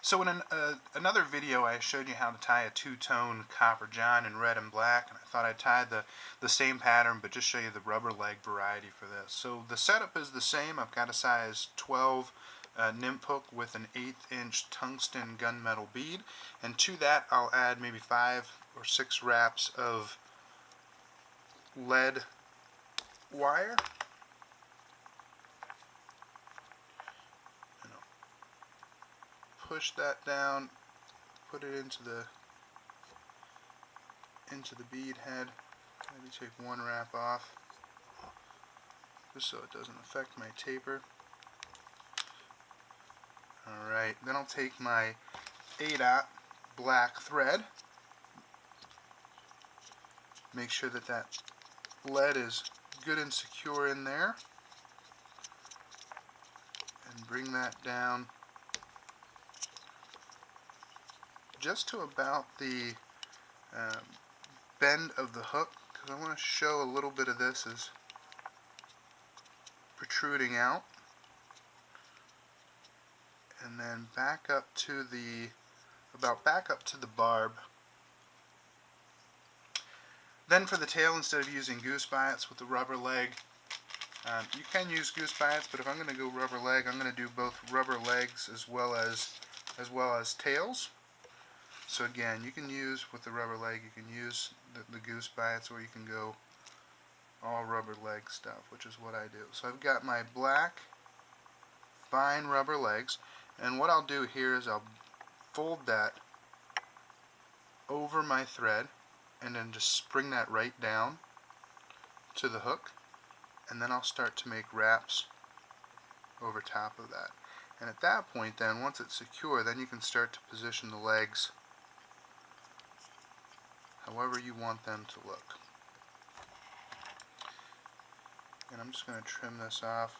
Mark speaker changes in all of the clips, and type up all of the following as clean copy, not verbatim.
Speaker 1: So in another video I showed you how to tie a two-tone copper john in red and black, and I thought I'd tie the same pattern but just show you the rubber leg variety for this. So the setup is the same. I've got a size 12 nymph hook with an 1/8 inch tungsten gunmetal bead, and to that I'll add maybe 5 or 6 wraps of lead wire. And I'll push that down, put it into the bead head. Maybe take one wrap off just so it doesn't affect my taper. Alright, then I'll take my 8/0 black thread, make sure that that lead is good and secure in there, and bring that down just to about the bend of the hook, because I want to show a little bit of this is protruding out, and then back up to the barb. Then for the tail, instead of using goose biots with the rubber leg, you can use goose biots, but if I'm going to go rubber leg, I'm going to do both rubber legs as well as tails. So again, you can use with the rubber leg, you can use the goose biots, or you can go all rubber leg stuff, which is what I do. So I've got my black fine rubber legs, and what I'll do here is I'll fold that over my thread and then just bring that right down to the hook, and then I'll start to make wraps over top of that. And at that point then, once it's secure, then you can start to position the legs however you want them to look. And I'm just going to trim this off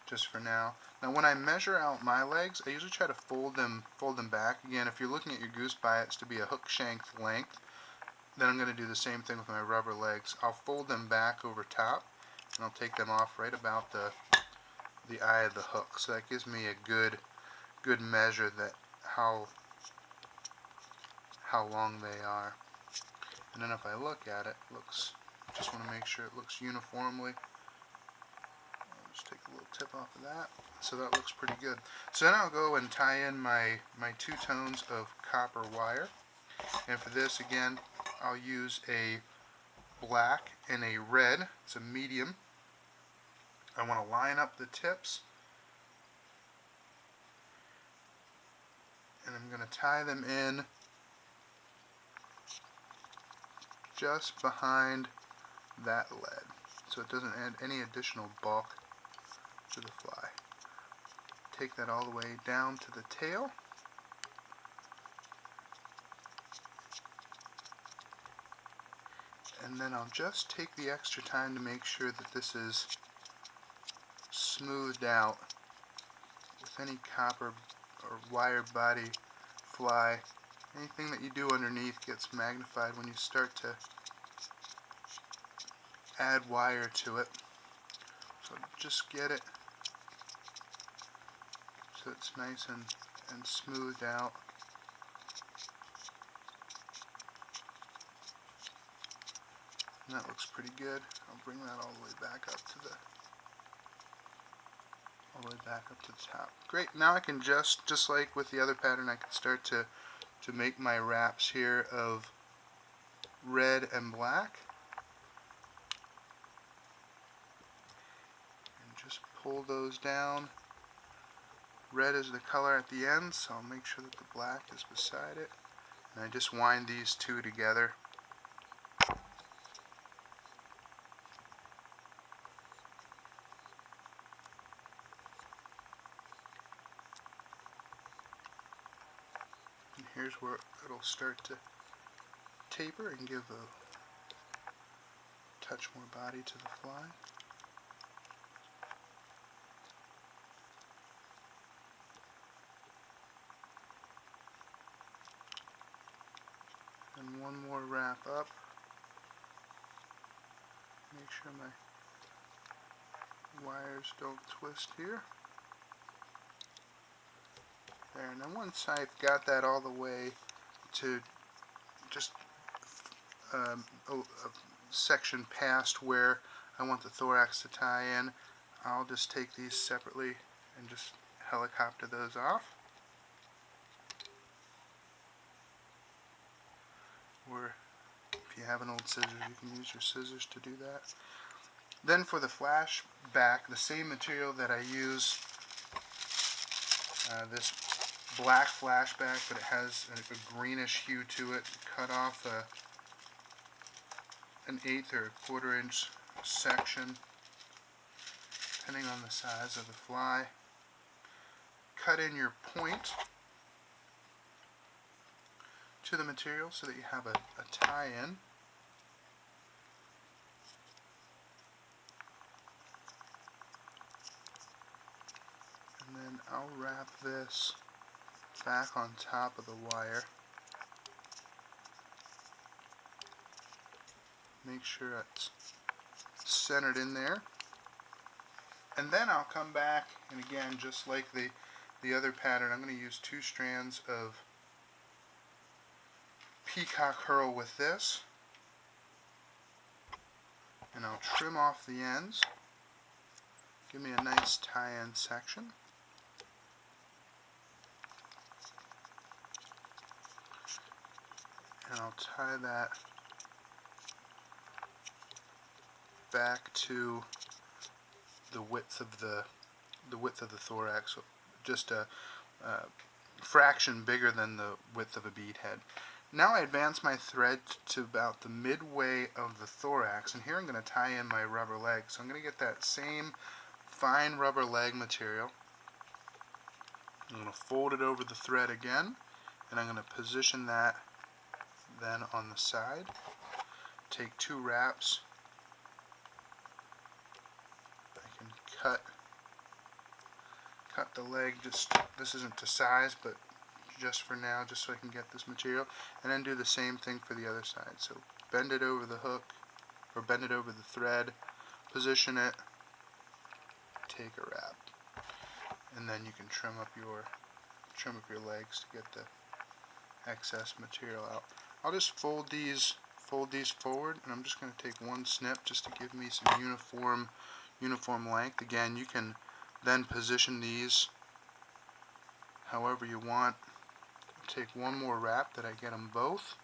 Speaker 1: just for now. Now when I measure out my legs, I usually try to fold them back. Again, if you're looking at your goose biots to be a hook shank length, then I'm going to do the same thing with my rubber legs. I'll fold them back over top, and I'll take them off right about the eye of the hook. So that gives me a good measure that how long they are. And then if I look at it, just want to make sure it looks uniformly. I'll just take a little tip off of that. So that looks pretty good. So then I'll go and tie in my 2 tones of copper wire. And for this, again, I'll use a black and a red. It's a medium. I want to line up the tips, and I'm going to tie them in just behind that lead, so it doesn't add any additional bulk to the fly. Take that all the way down to the tail, and then I'll just take the extra time to make sure that this is smoothed out with any copper or wire body fly. Anything that you do underneath gets magnified when you start to add wire to it. So just get it so it's nice and smoothed out. And that looks pretty good. I'll bring that all the way back up to the top. Great. Now I can just like with the other pattern, I can start to make my wraps here of red and black, and just pull those down. Red is the color at the end, so I'll make sure that the black is beside it, and I just wind these two together. And here's where it'll start to taper and give a touch more body to the fly. And one more wrap up. Make sure my wires don't twist here. there. And then once I've got that all the way to just a section past where I want the thorax to tie in, I'll just take these separately and just helicopter those off. Or if you have an old scissors, you can use your scissors to do that. Then for the flashback, the same material that I use, this black flashback, but it has a greenish hue to it. Cut off an 1/8 or a 1/4 inch section, depending on the size of the fly. Cut in your point to the material so that you have a tie-in. And then I'll wrap this back on top of the wire. Make sure it's centered in there. And then I'll come back, and again, just like the other pattern, I'm going to use 2 strands of peacock herl with this. And I'll trim off the ends. Give me a nice tie-in section. And I'll tie that back to the width of the thorax, so just a fraction bigger than the width of a bead head. Now I advance my thread to about the midway of the thorax, and here I'm going to tie in my rubber leg. So I'm going to get that same fine rubber leg material. I'm going to fold it over the thread again, and I'm going to position that then on the side. Take 2 wraps. I can cut the leg, just this isn't to size, but just for now, just so I can get this material, and then do the same thing for the other side. So bend it over the hook, or bend it over the thread, position it, take a wrap, and then you can trim up your legs to get the excess material out. I'll just fold these forward, and I'm just going to take 1 snip just to give me some uniform length. Again, you can then position these however you want. Take 1 more wrap that I get them both,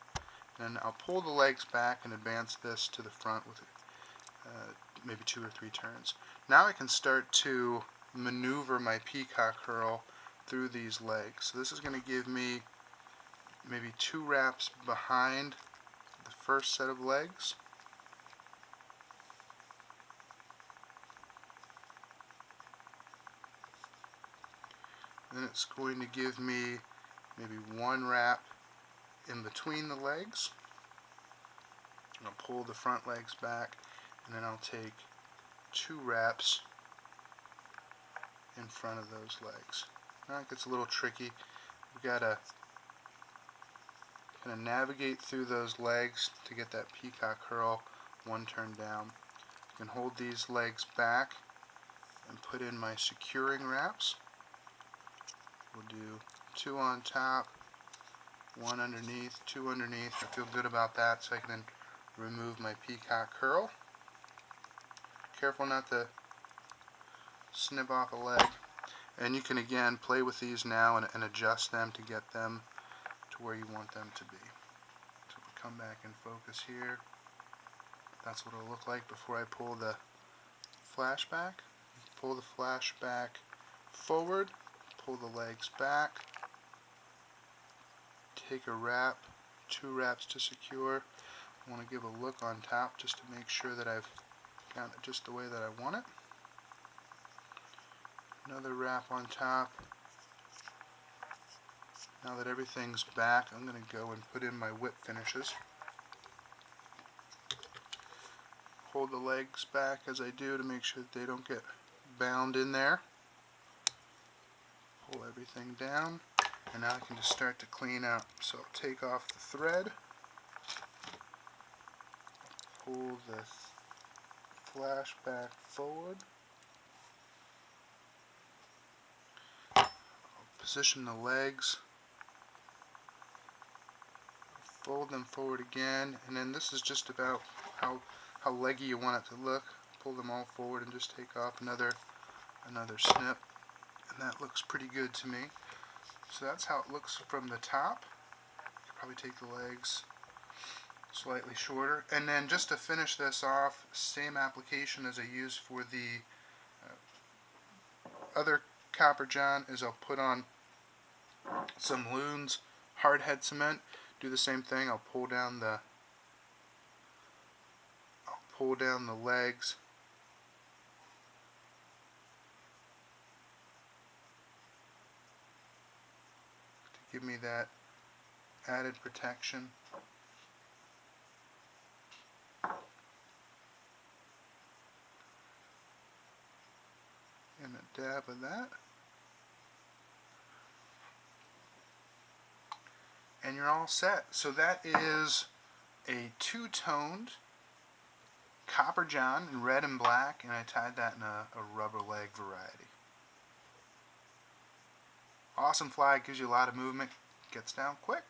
Speaker 1: and I'll pull the legs back and advance this to the front with maybe 2 or 3 turns. Now I can start to maneuver my peacock herl through these legs. So this is going to give me maybe 2 wraps behind the first set of legs. Then it's going to give me maybe 1 wrap in between the legs. I'll pull the front legs back, and then I'll take 2 wraps in front of those legs. Now it gets a little tricky. We've got to kind of navigate through those legs to get that peacock herl 1 turn down. I can hold these legs back and put in my securing wraps. We'll do 2 on top, 1 underneath, 2 underneath. I feel good about that, so I can then remove my peacock herl. Careful not to snip off a leg. And you can again play with these now and adjust them to get them to where you want them to be. So we'll come back and focus here. That's what it'll look like before I pull the flashback. Pull the flashback forward, pull the legs back, take a wrap, 2 wraps to secure. I want to give a look on top just to make sure that I've got it just the way that I want it. Another wrap on top. Now that everything's back, I'm going to go and put in my whip finishes. Hold the legs back as I do to make sure that they don't get bound in there. Pull everything down, and now I can just start to clean out. So I'll take off the thread, pull the flashback forward, I'll position the legs, fold them forward again, and then this is just about how leggy you want it to look. Pull them all forward and just take off another snip, and that looks pretty good to me. So that's how it looks from the top. Probably take the legs slightly shorter, and then just to finish this off, same application as I used for the other Copper John is I'll put on some Loon's hardhead cement. Do the same thing. I'll pull down the legs, to give me that added protection. And a dab of that. And you're all set. So that is a two-toned Copper John in red and black, and I tied that in a rubber leg variety. Awesome fly, gives you a lot of movement, gets down quick.